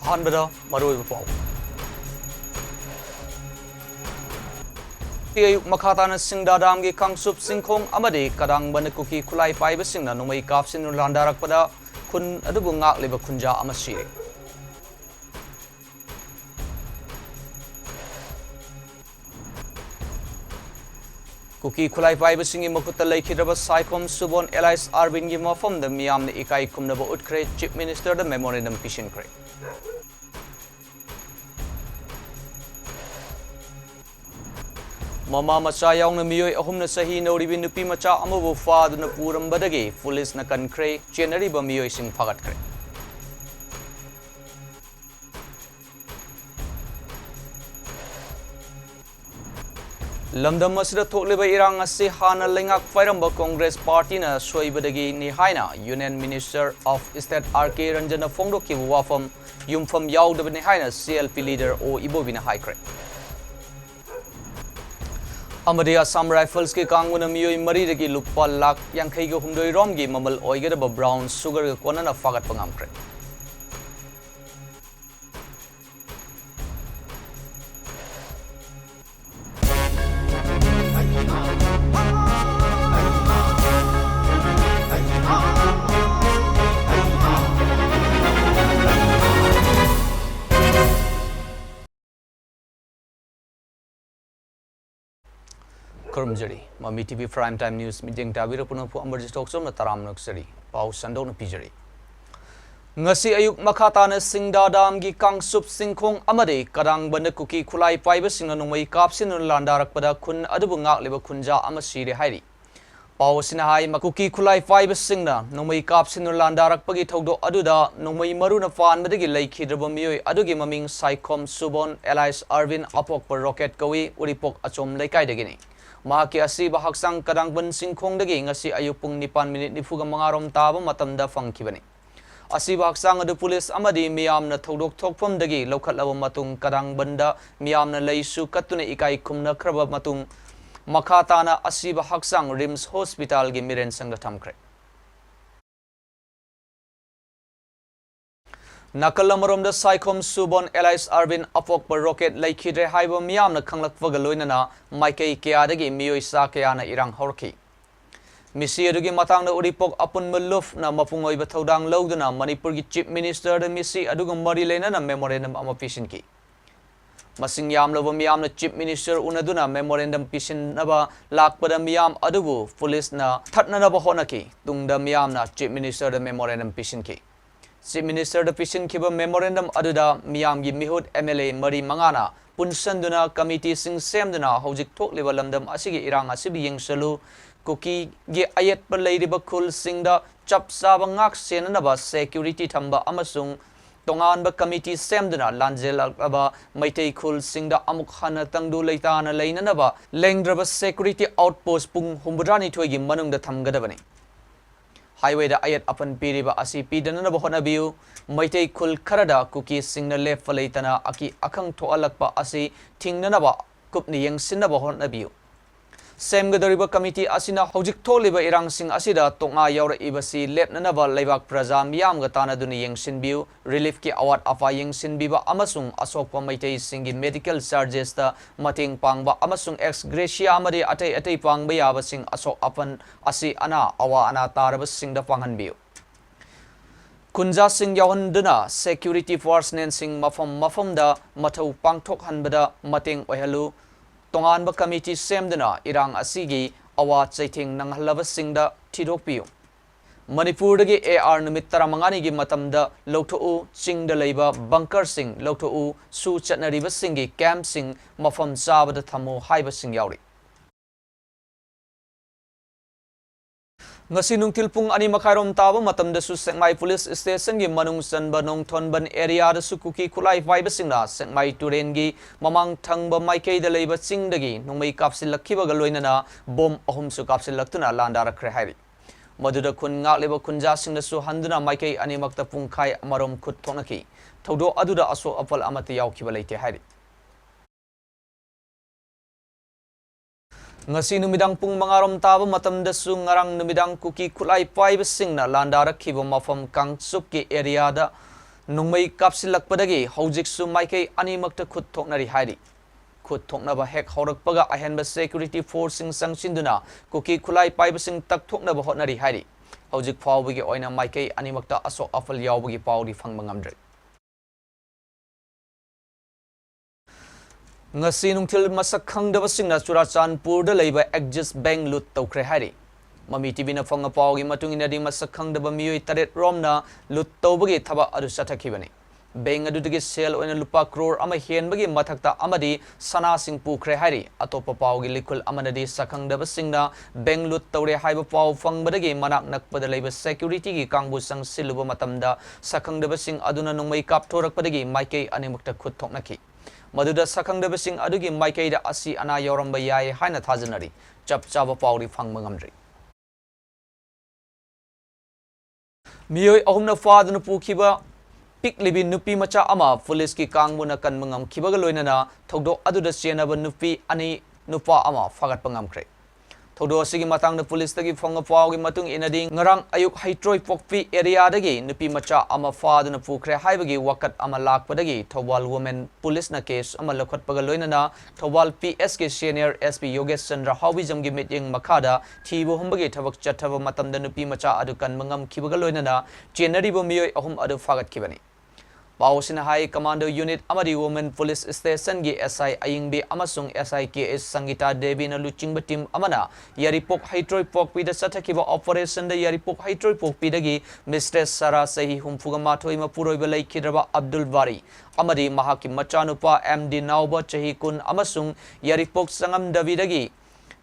ꯑꯍꯥꯟꯕꯗ ꯃꯔꯨꯑꯣꯏꯕ ꯄꯥꯎ ꯑꯌꯨꯛ ꯃꯈꯥ ꯇꯥꯅ ꯁꯤꯡꯗꯥ ꯗꯥꯝꯒꯤ ꯀꯥꯡꯁꯨꯞ ꯁꯤꯡꯈꯣꯡ ꯑꯃꯗꯤ ꯀꯗꯥꯡꯕꯅ ꯀꯨꯀꯤ ꯈꯨꯠꯂꯥꯏ ꯄꯥꯏꯕꯁꯤꯡꯅ ꯅꯣꯡꯃꯩ ꯀꯥꯞꯁꯤꯟꯗꯨꯅ ꯂꯥꯟꯗꯥꯔꯛꯄꯗ ꯈꯨꯟ ꯑꯗꯨꯕꯨ ꯉꯥꯛꯂꯤꯕ ꯈꯨꯟꯖꯥ ꯑꯃ ꯁꯤꯔꯦ ꯀꯨꯀꯤ ꯈꯨꯠꯂꯥꯏ ꯄꯥꯏꯕꯁꯤꯡꯒꯤ ꯃꯈꯨꯠꯇ ꯂꯩꯈꯤꯗ꯭ꯔꯕ ꯁꯥꯏꯈꯣꯝ ꯁꯨꯕꯣꯟ ꯑꯦꯂꯥꯏꯁ ꯑꯥꯔꯕꯤꯟꯒꯤ ꯃꯐꯝꯗ ꯃꯤꯌꯥꯝꯅ ꯏꯀꯥꯏ ꯈꯨꯝꯅꯕ ꯎꯠꯈ꯭ꯔꯦ ꯆꯤꯞ ꯃꯤꯅꯤꯁꯇꯔꯗ ꯃꯦꯃꯣꯔꯦꯟꯗꯝ ꯄꯤꯁꯤꯟꯈ꯭ꯔꯦ ꯃꯃꯥ ꯃꯆꯥ ꯌꯥꯎꯅ ꯃꯤꯑꯣꯏ ꯑꯍꯨꯝꯅ ꯆꯍꯤ ꯅꯧꯔꯤꯕꯤ ꯅꯨꯄꯤ ꯃꯆꯥ ꯑꯃꯕꯨ ꯐꯥꯗꯨꯅ ꯄꯨꯔꯝꯕꯗꯒꯤ ꯄꯨꯂꯤꯁꯅ ꯀꯟꯈ꯭ꯔꯦ ꯆꯦꯟꯅꯔꯤꯕ ꯃꯤꯑꯣꯏꯁꯤꯡ ꯐꯥꯒꯠꯈ꯭ꯔꯦ ꯂꯝꯗꯝ ꯑꯁꯤꯗ ꯊꯣꯛꯂꯤꯕ ꯏꯔꯥꯡ ꯑꯁꯤ ꯍꯥꯟꯅ ꯂꯩꯉꯥꯛ ꯄꯥꯏꯔꯝꯕ ꯀꯣꯡꯒ꯭ꯔꯦꯁ ꯄꯥꯔꯇꯤꯅ ꯁꯣꯏꯕꯗꯒꯤꯅꯤ ꯍꯥꯏꯅ union minister of state R K. ꯔꯟꯖꯟꯅ ꯐꯣꯡꯗꯣꯛꯈꯤꯕ ꯋꯥꯐꯝ ꯌꯨꯝꯐꯝ ꯌꯥꯎꯗꯕꯅꯤ ꯍꯥꯏꯅ ꯁꯤ.ꯑꯦꯜ.ꯄꯤ. ꯂꯤꯗꯔ ꯑꯣ ꯏꯕꯣꯕꯤꯅ ꯍꯥꯏꯈ꯭ꯔꯦ ꯑꯃꯗꯤ ꯑꯁꯥꯝ ꯔꯥꯏꯐꯜꯁꯀꯤ ꯀꯥꯡꯕꯨꯅ ꯃꯤꯑꯣꯏ ꯃꯔꯤꯗꯒꯤ ꯂꯨꯄꯥ ꯂꯥꯛ 52 ꯔꯣꯝꯒꯤ ꯃꯃꯜ ꯑꯣꯏꯒꯗꯕ ꯕ꯭ꯔꯥꯎꯟ ꯁꯨꯒꯔꯒ ꯀꯣꯟꯅꯅ ꯐꯥꯒꯠꯄ ꯉꯝꯈ꯭ꯔꯦ Kurumjari, MAMI TV Prime Time News meeting tabira punapu amberji talkshow na taram naksari, pau sando na pijari. Ngasi ayuk makata na singda dam gi kangsup singkong amade kadang banda kuki kulai paiba singna nungmai kapsin nun landarak pada kun adubu ngak leba kunja amasiri hairi. Pau sinahai makuki kulai paiba singna nungmai kapsin nun landarak pagi thogdo aduda nungmai maru na fan madagi laiki draba miyoi adugi maming Saikom Subon Elias Arvin apok per rocket kawi uripok achom laikai dagini. Mahaki asiba haksang kadangban singkong dagi ngasi ayuk pung 9:45 rom taba matamda fangkibani. Asiba haksang adu pulis amadi miyam na thodok thokpham dagi lokhatlaba matung kadangbanda miyam na leisu katuna ikai khumna khraba matung makhatana asiba haksang Rims Hospital gi miren sangda thamkre. Nakalamarom da Saikom Subon Elias Arvin apok per rocket laikhidre haiba miyam na khanglakwaga loinana maikei kya dagi miyoi sa kya na irang horki. Misi adugi matang na uripok apun maluf na mapungoi bathodang lawduna Manipuri Chief Minister da misi aduga mari lena na memorandum ama pisin ki. Masing yam laba miyam na Chief Minister unaduna memorandum pisin naba lakpada miyam adugu police na thatna naba honaki tungda miyam na Chief Minister da memorandum pisin ki. Chief Minister da pisin kiba memorandum aduda miyam gi mihut MLA mari mangana punsanduna committee sing semduna hojik thokliba lamdam asigi irang asibi yengsalu Kuki gi ayat pa layriba kul singda chap saba ngak senanaba security thamba amasung tongan ba committee semduna lanjel aba maitei kul singda amuk hana tangdu leitana leinanaba lengdraba security outpost pung humbudrani thoigi manungda thamgadabani highway da ayat apan piriba asi pidananaba honabiu maitei kul kharada kuki singna lefa leitana aki akhang thoalakpa asi thingnanaba kupni yengsinaba honabiu Semgadariba committee asina hojik tholiba irang sing asida tonga yaura ibasi lepnanaba leibak praja miyam ga tanaduni yengsinbiu relief ki award afa yengsinbiba amasung asokpa maitei singi medical charges ta mating pangba amasung ex gratia amadi atei pangba yaba sing asok apan asi ana awa ana taraba singda panghanbiu Kunja sing yahanduna security force nen sing mafam da mathau pangthok hanbada mating ohalu Tongan ba committee semduna irang asigi awa chaiting nanghalaba singda thidokpiu Manipur dagi AR numit 15 gi matamda lawthou chingda leiba bunker sing lawthou su chatnariba singi camp sing mafam chabada thamo haiba sing yauri Ngasi nungtil pung ani makairom taba matam da su Sengmai Police Station gi manung sanba nong thonban area da su kuki kulai vibe singna Sengmai Turen gi mamang thangba maikei da leiba chingdagi nongmai kapsilakhiba ga loinana bom ahum su kapsilaktuna landara khre hairi maduda kun ngak leba kunja singna su handuna maikei ani makta pungkhai amarom khut thonaki thodo aduda aso apal amati yaukhiba leite hairi Ngasi numidang pung mangarom taba matamda su ngarang numidang kuki kulai paiba singna landarak khiba mafam kangsup ki area da Nungmai kapsilakpadagi hojiksu maikei animakta khut thoknari hairi. Khut thoknaba hek horakpaga ahenba security force sing sangchinduna kuki khulai paibasing tak thoknaba hotnari hairi. Hojik phawbagi oina maikei animakta asok afal yawbagi pawdi phangba ngamdre. Ngasi nungthil masak khangdaba singna Churachandpurda leiba Axis Bank lut tawkhre hairi. MAMI TV na phanga pawgi matungina ding masak khangdaba miyoi taret romna lut tawbagi thaba adu sathakibani. Bank adudagi sel oina lupa crore ama henbagi mathakta amadi sana sing pukhre hairi. Atopa pawgi likul amanadi sakhangdaba singna bank lut tawre haiba paw fangbadagi manak nakpada leiba security gi kangbu sang siluba matamda sakhangdaba sing aduna nungmai kap thorakpadagi maikei animakta khut thoknaki. Maduda sakhangdaba sing adugi maikei da asi ana yoramba yai haina thajanari chap chaba pawri phangba ngamdri. Miyoi ahumna faduna pukhiba pik libi nupi macha ama police ki kangbuna kan mangam khibaga loinana thogdo aduda chenaba nupi ani nupa ama fagat pangamkre. Thogdo asigi matangna police tagi phonga pawgi matung inadi ngarang ayuk haitroi pokpi area dagi nupi macha ama faduna pukre haibagi wakat ama lakpadagi Thobal women police na case ama lokhatpaga loinana Thobal PS ke senior SP Yogesh Chandra Hawbijam gi meeting makada thibo humbagi thabak chathaba matamda nupi macha adu kan mangam khibaga loinana chenaribo miyoi ahum adu fagat khibani. Pawsina High Commando Unit Amadi Women Police Station gi SI Ayingbi amasung SI KS Sangita Devi na luchingba team amana Yaripok Haitroi Pokpida Sathakiba Operation da Yaripok Haitroi Pokpidagi Mistress Sara Sahi Humfuga Mathoi Mapuroiba Laikhidraba Abdul Bari Amadi Mahaki Machanupa MD Nauba Chahi Kun amasung Yaripok Sangam Davidagi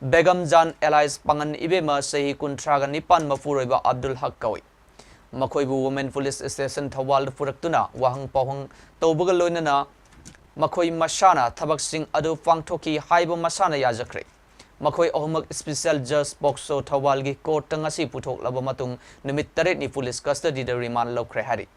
Begam Jan Elias Pangan Ibema Sahi Kun Traga Nipan Mapuroiba Abdul Hakkawai Makoibu Women Police Station Thawal Puraktuna Wahang Pahong Tawbaga Loinana Makoi Masana Thabak Sing Adu Pangthoki Haiba Masana Yajakre Makoi Ohumak Special Judge Bokso Thawalgi Court Tangasi Puthok Laba Matung Numit Taret ni Police Custody de Remand Lokre Hari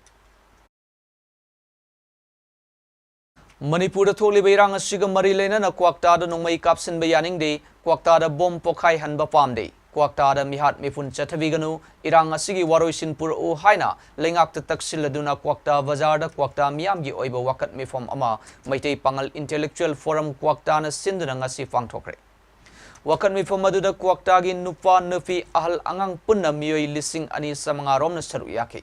Manipur Tholiba Irang Asiga Mari Lenana Kwakta da Nongmai Kapsin Bayaning de Kwakta da Bom Pokhai Hanba Pamde Kwakta da Mihat Mifun Chathaviganu Irang Asigi Waroisin Pur O Haina Lengak Taksiladuna Kwakta Bazar da Kwakta Miamgi Oiba Wakat Mifom Ama Maitei Pangal Intellectual Forum Kwakta na Sinduna Ngasi Fangthokre Wakat Mifom Maduda Kwakta gi Nupa Nufi Ahal Angang Punna Miyoi Lising Ani Samangarom na Saruyaki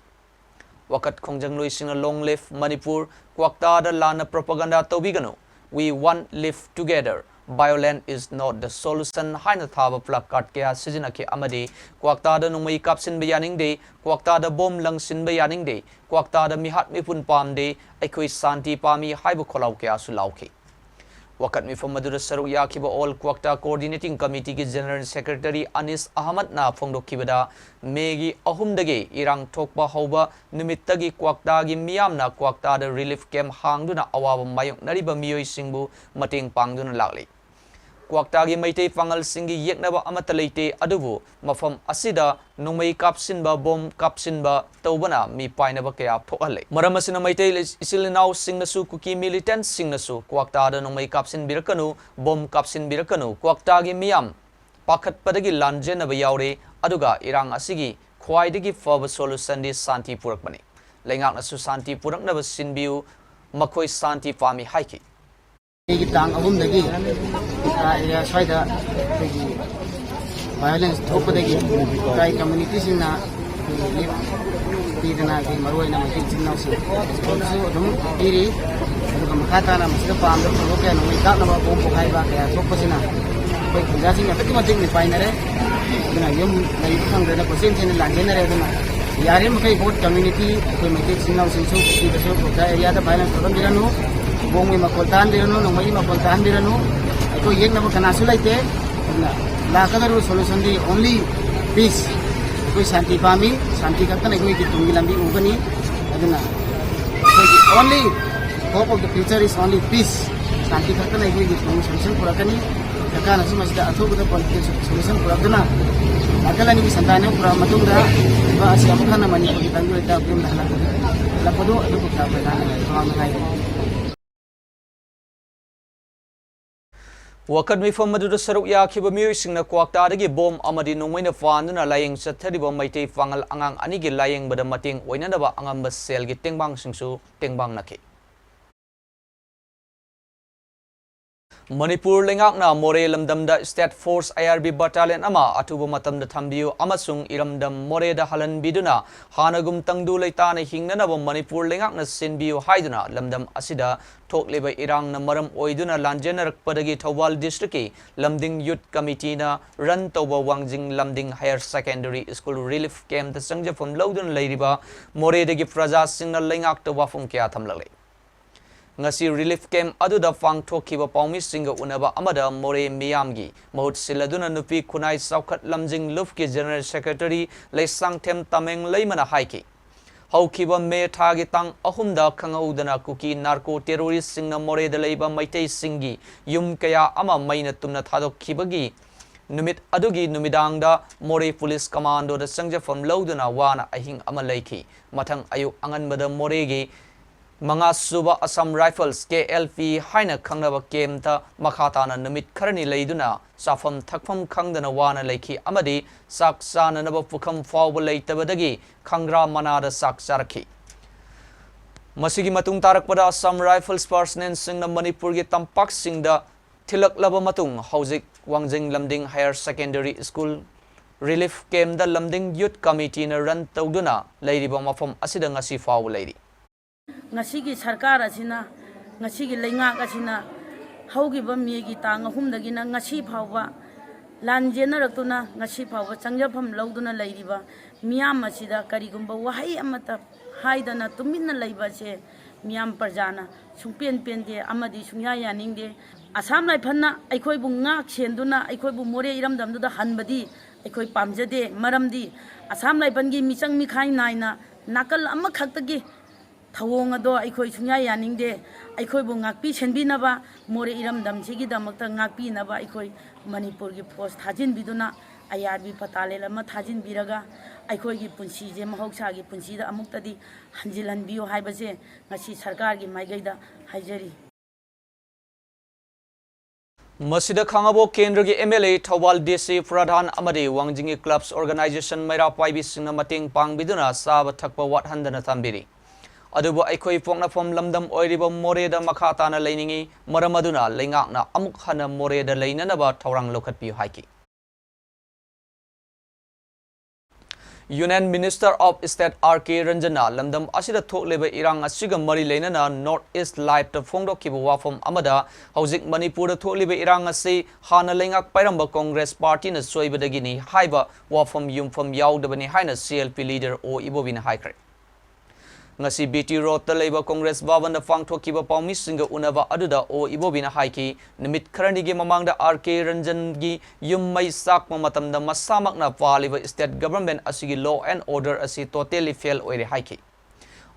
Wakat Kongjang Lui Singa Long Live Manipur Kwakta da Lana Propaganda Tobiganu We want live together Violence is not the solution. Haina thaba placard kaya sizinaki amadi Kwakta da nungmai kapsin bayaning de Kwakta da bom lang sin bayaning de Kwakta da mihat mipun pam de Aikoi santi pami haibu kholaw kaya sulawki Wakat mi Madura Saru Yakiba All Kwakta Coordinating Committee ki General Secretary Anis Ahmad na Fongdo Kibada Megi Ahumdagi Irang Tokba Hauba Nimitagi Kwakta gi Miyam na Kwakta da Relief Camp Hangduna Awaba Mayong Nariba Miyoi Singbu Mating Pangduna Lakli Kwakta gi Maitei Pangal Singi Yeknaba Amataleite Adubu Mafam Asida Nungmai Kapsinba Bom Kapsinba Taubana Mi Painaba Kaya Thokale Maramasina Maitei Isilinau Singnasu Kuki Militant Singnasu Kwakta da Nungmai Kapsin Birakanu Bom Kapsin Birakanu Kwakta gi Miyam Pakat Padagi Lanjenaba Yaure Aduga Irang Asigi Khwaidagi Faba Solution di Santi Purakbani Lengak Nasu Santi Puraknaba Sinbiu Makoi Santi Fami Haiki Tang ahumdagi area swaida violence thopadagi kai community singna tidana gi maroi na makin singna se also dum iri dum khata na masda pam do ko ke no ka na bom ko khai ba ka thopasina koi khunja sing na pati mating ni painare duna yum nai khang da ko sen sen la genere duna yare makai vote community ko makin singna se so ki so ko area da violence problem diranu Bongi makoltan diranu, nongmai makoltan diranu. Ako yeng nama kana sulaite. La kadaru solution di only peace. Koi santi pami, santi kakkan ako ikitungi lambi ugani. Aduna. So the only hope of the future is only peace. Santi kakkan ako ikitungi solution purakani. Kakkan asu masda atho kuda political solution purakana. Akala ni santana pura matunda. Ba asi amukan na Manipur kitango ita pun hala. Lapado ado ko ta pala na. Wakat mifam maduda saruk ya khiba miyoisingna kwakta adagi bom amadi nongmaina fanduna laying sathariba maitei fangal angang anigi laying bada mating oinanaba angamba selgi tengbang singsu tengbang naki. Manipur lengakna more lamdamda State Force IRB Battalion ama atuba matamda thambiu amasung iramdam more da halan biduna hanagum tangdu leitana hingnanaba Manipur lengakna sinbiu haiduna lamdam asida thokleba irang na maram oiduna lanjenarak padagi Thawal district lamding youth committee na run toba wangjing lamding higher secondary school relief camp da sangjafam lawdun leiriba more dagi praja singna lengak to wafum kya thamlale. Ngasi relief camp aduda fang thokiba paumi singa unaba amada more miyamgi mahut siladuna nupi kunai saukhat lamjing lufki general secretary leisang them tameng leimana haiki haukiba me thagi tang ahumda khangaudana kuki narco terrorist singna more da leiba maitei singi yum kaya ama maina tumna thadok khibagi numit adugi numidangda more police commando da sangjafam lawduna wana ahing ama leiki mathang ayu anganbada moregi Manga Suba Assam Rifles KLP Haina Kangnaba Kemta Makhatana Numit Karani Leiduna Safam Takfam Kangdana Wana Leki Amadi Saksana Naba Pukam Fawa Leitabadagi Kangra Manada Saksaraki Masigi Matung Tarakpada Assam Rifles Personnel Singna Manipurgi Tampak Singda Tilak Laba Matung Hausik Wangjing Lamding Higher Secondary School Relief Camp da Lamding Youth Committee na Run Tawduna Lady Bamafam Asida Ngasi Fawa Lady Ngasigi sarkar asina ngasigi lengak asina haugiba miegi tang ahumdagina ngasi phawba lanjena raktuna ngasi phawba changjafam lawduna leiriba miyam asida karigumba wahai amata haidana tuminna leiba se miyam parjana sungpen pende amadi sungya yaningde asam lai phanna aikoi bu ngak senduna aikoi bu more iramdamduda hanbadi aikoi pamjade maramdi asam lai bangi michang mikhai naina nakal amma khaktagi Thawong ado aikoi sunya yaningde aikoi bu ngakpi senbinaba more iramdam sigi damakta ngakpi naba aikoi Manipur gi post thajin biduna IRB patale lama thajin biraga aikoi gi punsi je mahoksa gi punsi da amuktadi hanjilan biyo haibase ngasi sarkar gi maigaida haijari Masida Khangabo Kendra gi MLA Thawal DC Pradhan Amadi Wangjingi Clubs Organization Maira Paibi Singna Mating Pangbiduna Saba Thakpa Wathandana Tambiri Adubu aikoi pokna pom lamdam oiriba more da makhatana leiningi maramaduna lengakna amuk hana more da leinanaba thawrang lokhat pi haiki Union Minister of State RK Ranjana lamdam asida thokleba irang asiga mari leinana North East Live ta phongdok kibu wafom amada haujik Manipur da thokleba irang ase hana lengak pairamba Congress Party na soibadagini haiba wafom yumfam yaudabani haina CLP leader o ibobina haikre Ngasi BT Road ta leiba Congress Bhavan da phangthokiba paumi singa unaba aduda o ibobina haiki nimit kharanigi mamangda RK Ranjan gi yummai sakma matamda masamakna paliba state government asigi law and order asi totally fail oire haiki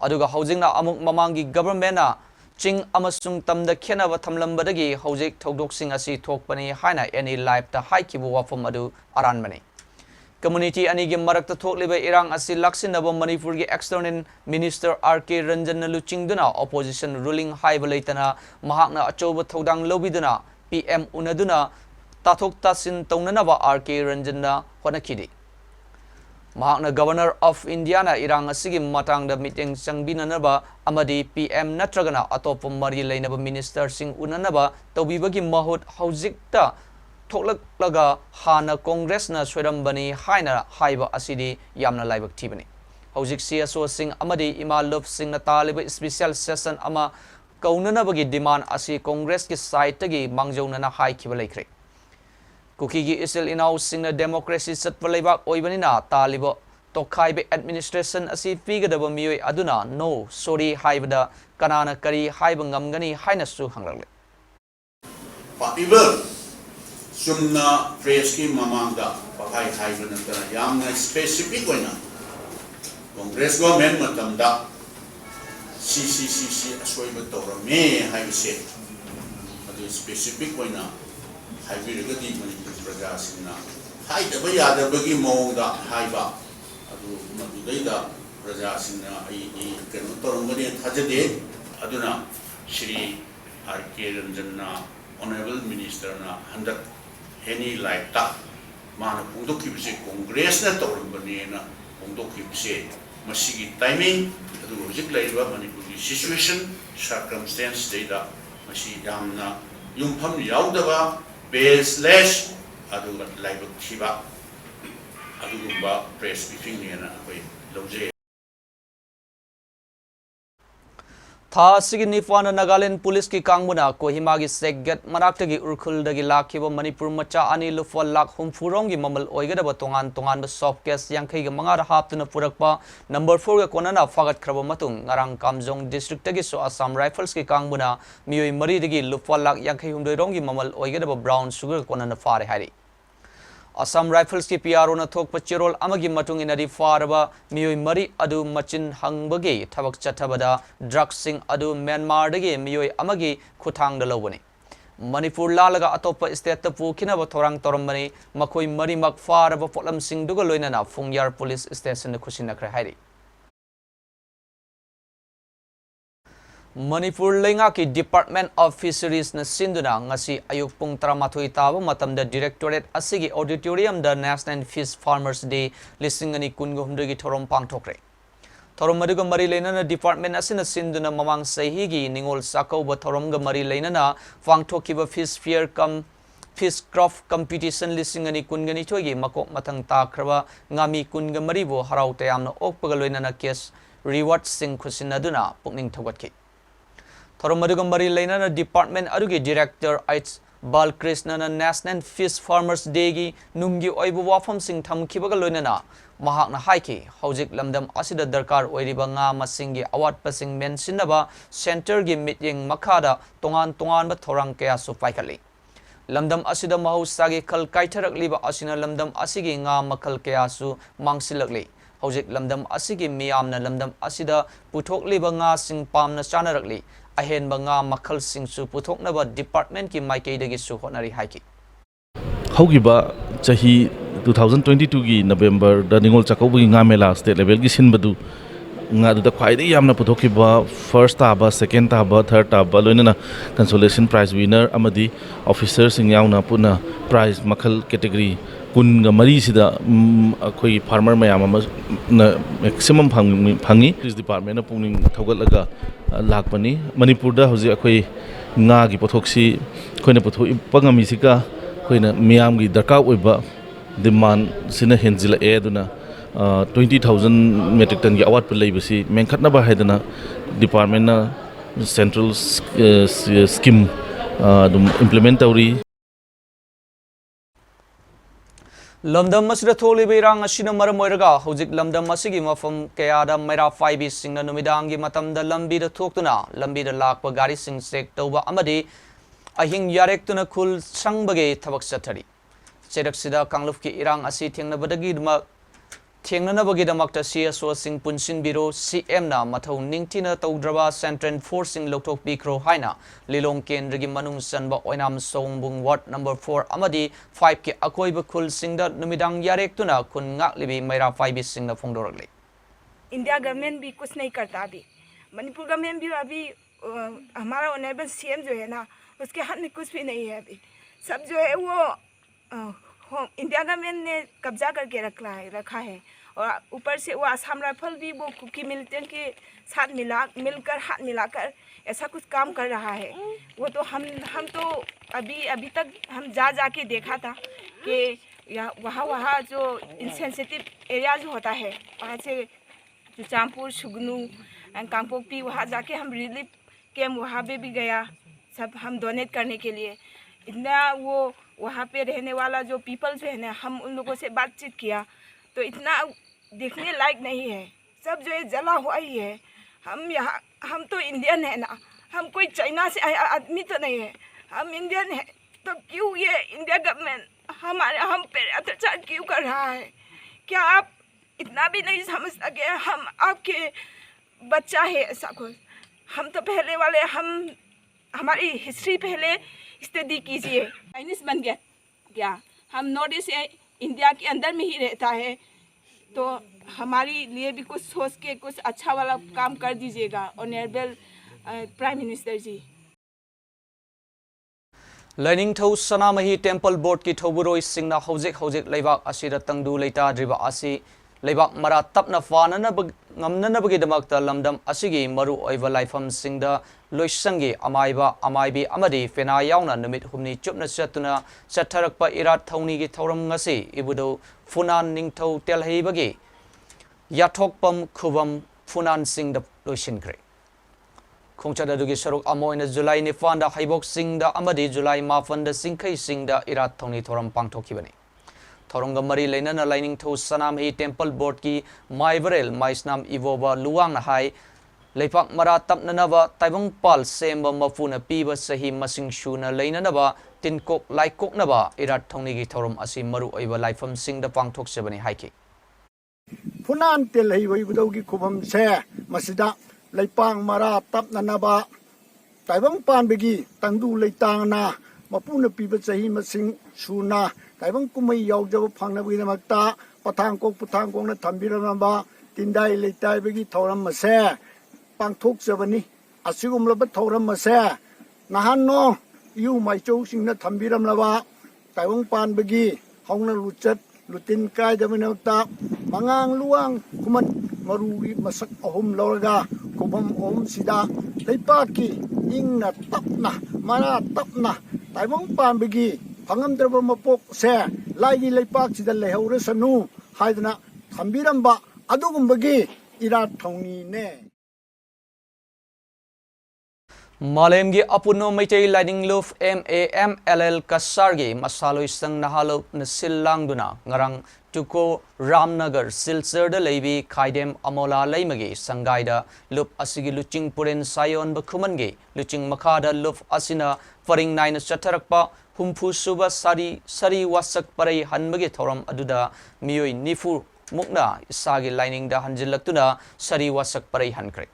aduga housingna amuk mamangi government na ching amasung tamda khenaba thamlambadagi housing thogdoksing asi thokpani haina any life ta haiki bu wafam adu aranmani Community anigi marakta thokleba irang asi laksinaba Manipur gi external minister RK Ranjan na luchingduna opposition ruling haiba leitana mahakna achoba thodang lobiduna PM unaduna tathok tasin taunanaba RK Ranjan na honakidi mahakna governor of India na irang asigi matangda meeting changbinanaba amadi PM natragana atopa mari leinaba minister sing unanaba tawbibagi mahut haujikta Thoklak laga hana Congress na Swerambani haina haiba asidi yamna laibak tibani. Haujik CSO Singh amadi Ima Love Singh na taliba special session ama kaunana bagi demand asi Congress ki side tagi mangjauna na hai kiba laikre. Kuki gi isil inaw Singh na democracy satpa laibak oibani na taliba tokhaibe administration asi figadaba miyoi aduna no sorry haibada kanana kari haiba ngamgani haina su hanglale. Sumna press ki mamangda pakai haiban na yamna specific oina Congress government matamda CCCC asoi betora me haise adu specific oina haibiraga di Manipur praja singna haida ba yada bagi mongda haiba adu madudaida praja singna ai kenu torongani thajade aduna Shri RK Ranjanna Honorable Minister na handak any like ta mana pungdok kibse Congress na tawrambani na pungdok kibse masigi timing adu hojik laiba Manipuri situation circumstance data masi yamna yumpham yaudaba baseless adu laiba thiba adu gumba press briefing ne na koi lawje था सिगी निफाना Nagaland police की कांगमुना कोहिमा की सेगत मनाक्तगी उरखुलदगी लाखिबो मणिपुर मचा अनि लुफा लाख हुमफुरोंगी ममल ओइगदब तोंगान तोंगान सॉफ्ट केस यांखैग मंगार हापतुना पुरकपा नंबर 4 ग कोनना फागत खरब मतुंग ngarang kamjong district tagi so assam rifles की कांगमुना मियोय मरी दगी लुफा लाख यांखै हुमदोइरोंगी ममल ओइगदब ब्राउन शुगर कोनना फारे हारि Assam Rifles की PRO na thok pachirol amagi matung inadi faraba miyoi mari adu machin hangbagi thabak chathabada drugs sing adu Myanmar dagi miyoi amagi khuthang da lobani Manipur lalaga atopa state ta pukhina ba thorang torambani makoi mari mak faraba potlam sing duga loinana Fungyar police station na khusina khra hairi Manipur lenga ki Department of Fisheries na sinduna ngasi ayuk pung taramathui taba matamda Directorate asigi auditorium da National Fish Farmers Day lisingani kunguhumdagi thorom pangthokre thorom maduga mari leinana department asina sinduna mamang sahi gi ningol sakau ba thorom ga mari leinana pangthokiba fish fair kam fish craft competition lisingani kungani thogi makok matang takraba ngami kunga mari bo harau tayamna okpaga loinana case reward sing khusinaduna pukning thogatki thorom maduga mari leinana department adugi director H Balkrishna na National Fish Farmers Day gi nunggi oibu wafam sing thamkibaga loinana mahakna haiki hojik lamdam asida darkar oiriba nga masingi awat pasing mensinaba center gi meeting makhada tongan tongan ba thorang kaya su paikali lamdam asida mahusagi khal kaitharak liba asina lamdam asigi nga makhal kaya su mangsilakli hojik lamdam asigi miyamna lamdam asida puthokliba nga sing pamna chanarakli ahen banga makhal sing su puthoknaba department ki maikei dagi su honari haiki haugiba chahi 2022 gi November da ningol chakaubu nga mela state level gi sinbadu nga du da khwaidai yamna puthokiba first taba second taba third taba loinana consolation prize winner amadi officer sing yauna puna prize makhal category kun ga mari sida khoi farmer mayam na maximum phangi police department na pungning thogatlaga lakpani Manipur da hoji akhoi nga gi pothoksi khoina pothoi pangami sika khoina miyam gi darka oiba demand sina henjila e duna 20,000 metric ton gi award pelai basi mengkhatna ba haidana department na central scheme dum implement tawri Lamdam masida tholi beirang asina maram oiraga hojik lamdam masigi mafam kayada maira 5 singna numidangi matamda lambi da thoktuna lambi da lakpa gari sing sek tawba amadi ahing yarektuna khul sangbage thabak chathari chedak sida kangluf ki irang asi thengna badagi dma thengna bagi damakta CSO sing punsin biro CM na mathau ningtina tawdraba central forcing loktok bikro haina lilong kendrigi manung sanba oinam songbung ward number 4 amadi 5 ki akoiba khul singda numidang yarektuna kun ngak libi maira 5 singna phongdoragli India government भी कुछ नहीं करता अभी Manipur government भी अभी हमारा honourable CM जो है ना उसके हाथ में कुछ भी नहीं है अभी सब जो है वो इंडिया गवर्नमेंट ने कब्जा करके रखा है और ऊपर से वो असम राइफल भी वो कुकी मिलिटेंट के साथ मिलकर हाथ मिलाकर ऐसा कुछ काम कर रहा है वो तो हम तो अभी तक हम जा के देखा था कि वहाँ जो इनसेंसिटिव एरिया जो होता है वहाँ से चुचामपुर शुगनू कांगपोकपी वहाँ जाके हम रिलीफ कैम्प वहाँ पे भी गया सब हम डोनेट करने के लिए इतना वो वहाँ पे रहने वाला जो पीपल जो है ना हम उन लोगों से बातचीत किया तो इतना देखने लायक नहीं है सब जो है जला हुआ ही है हम तो इंडियन है ना हम कोई चाइना से आया आदमी तो नहीं है हम इंडियन है तो क्यों ये इंडिया गवर्नमेंट हम पे अत्याचार क्यों कर रहा है क्या आप इतना भी नहीं समझ सके हम आपके बच्चा है ऐसा कुछ हम तो पहले वाले हमारी हिस्ट्री पहले स्टडी कीजिए चाइनीज बन गया क्या हम नॉर्थ ईस्ट इंडिया के अंदर में ही रहता है तो हमारे लिए भी कुछ सोच के कुछ अच्छा वाला काम कर दीजिएगा honourable prime minister ji Learning to Sanamahi Temple Board ki Toburoi Singna Hojik Levak Asira Tangdu Leta Driba Asi Levak Mara Tapna Fana Ngamna Bagidamakta Lamdam Asigi Maru Oiva Lifam Singda Loisangi Amaibi Amadi Fena Yauna Numit Humni Chupna Satuna Satarakpa Irat Tony Gitoram Ngasi Ibudo Funan Ningto Telhebagi Yatokpam Kubam Funan Sing the Loisin Grey. Kongchada dugi saruk amoina July ni fanda haibok singda amadi July mafanda singkai singda irat thongni thoram pangthokibani. Thoronga mari leinana lining to sanam hi temple board ki maivarel maisnam ivoba luang na hai leipak mara tapnanaba taibang pal semba mafuna piba sahi masing shuna leinanaba tinkok laikok naba irat thongni gi thoram asi maru oiba laifam singda pangthok sebani haiki. Funan tel hi wai budogi khubam se masida Laipang mara tap nanaba taibang pan begi tangdu leitang na mapuna piba sahi masing suna taibang kumai yaw jaba phangna begi namakta patang kong na thambiramaba tindai leitai begi thoram mase pangthok jabani asigum laba thoram mase nahan no yu mai chou singna thambiram laba taibang pan begi hongna luchat lutin kai jaba namakta mangang luang kuman maruri masak ahum lorga kubam om sida leipaki ingna tapna mara tapna taibang pan begi phangam draba mapok se laigi leipak sida lehore sanu haidna thambiramba adugum begi ira thongni ne Malemgi apuno Meitei Lining Luf MAMLL Kasargi Masaloi Sang Nahalo Nasilang Duna Ngarang Tuko Ramnagar Silser de Levi Kaidem Amola Leimagi Sangaida Lup Asigi Luching Puren Sayon Bakumangi Luching Makada Luf Asina Faring Nine Satarakpa Humpu Suba Sari Wasak Parai Hanmagi Thoram Aduda Mioi Nifu Mukna Isagi Lining da Hanjilaktuna Sari Wasak Parai Hankre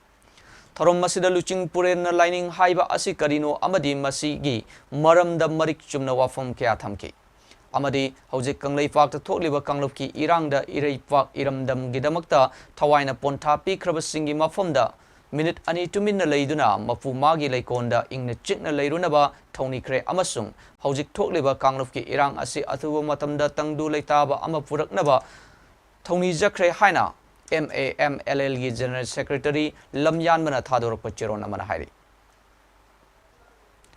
Thorom Masida Luching Puren Lining Haiba Asikarino Amadi Masigi Maramda Marik Chumna Wafam Kea Thamki Amadi Hojik Kanglei Fakta Tokliba Kanglupki Irangda Irei Pak Iramdam Gidamakta Tawaina Pontapi Krabasingi Mafamda Minute Ani Tumina Leiduna Mafu Magi Leikonda Ingna Chikna Leirunaba Tony Kre Amasung Hojik Tokliba Kanglupki Irang Asi Atuwa Matamda Tangdu Leitaba Amapuraknaba Tony Zakre Haina MAMLL gi General Secretary Lamyan Mana Thador Pachero Namana Hairi.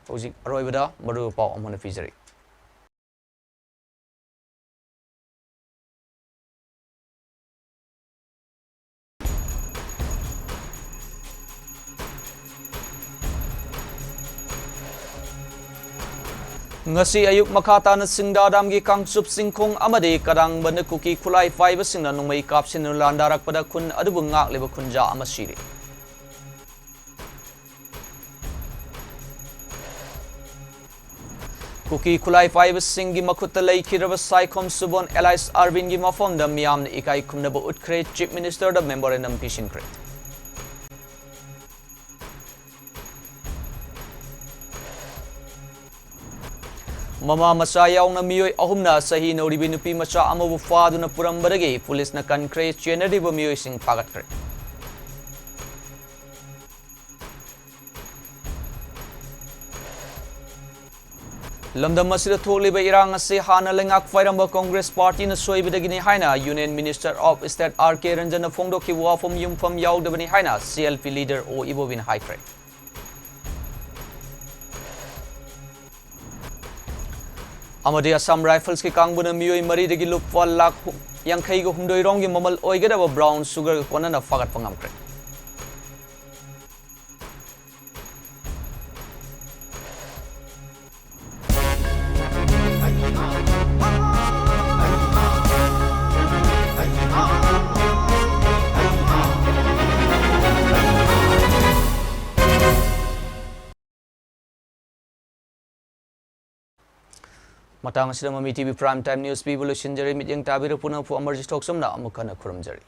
Hojik Aroibada Maru Pau Amona Fizari. Ngasi ayuk makata na singdadam gi kangsup singkong amade kadang bana kuki kulai fiber singna nungmai kapsin landarak pada kun adubu ngak leba kunja amasiri. Kuki kulai fiber singi makuta lay kiraba saikom subon Elias Arvin gi mafom da miyam na ikai kumnaba utkre Chief Minister da memorandum pishin kre. Mama Masayaw na miyoy ahumna sahi na uribi nupi macha amabu fado na purambaragi pulis na kankre cheneri ba miyoy sing pagat kre. Lamdam masida thokli ba irang ase hana lengak fairamba Congress Party na soibidagini haina Union Minister of State R.K. Ranjan na fongdoki wafom yumfam yawdabani haina CLP leader o ibobin high kre. Amadi Assam Rifles ki kangbuna miyoy mari degi lupwa lak yang kai go humdoi rongi mamal oigada ba brown sugar kona na fagat pangamkre. Matang sida MAMI TV Prime Time News People Shinjari Midyang Tabira Puna Pu Amarji Talk Somna Amukana Kurumjari.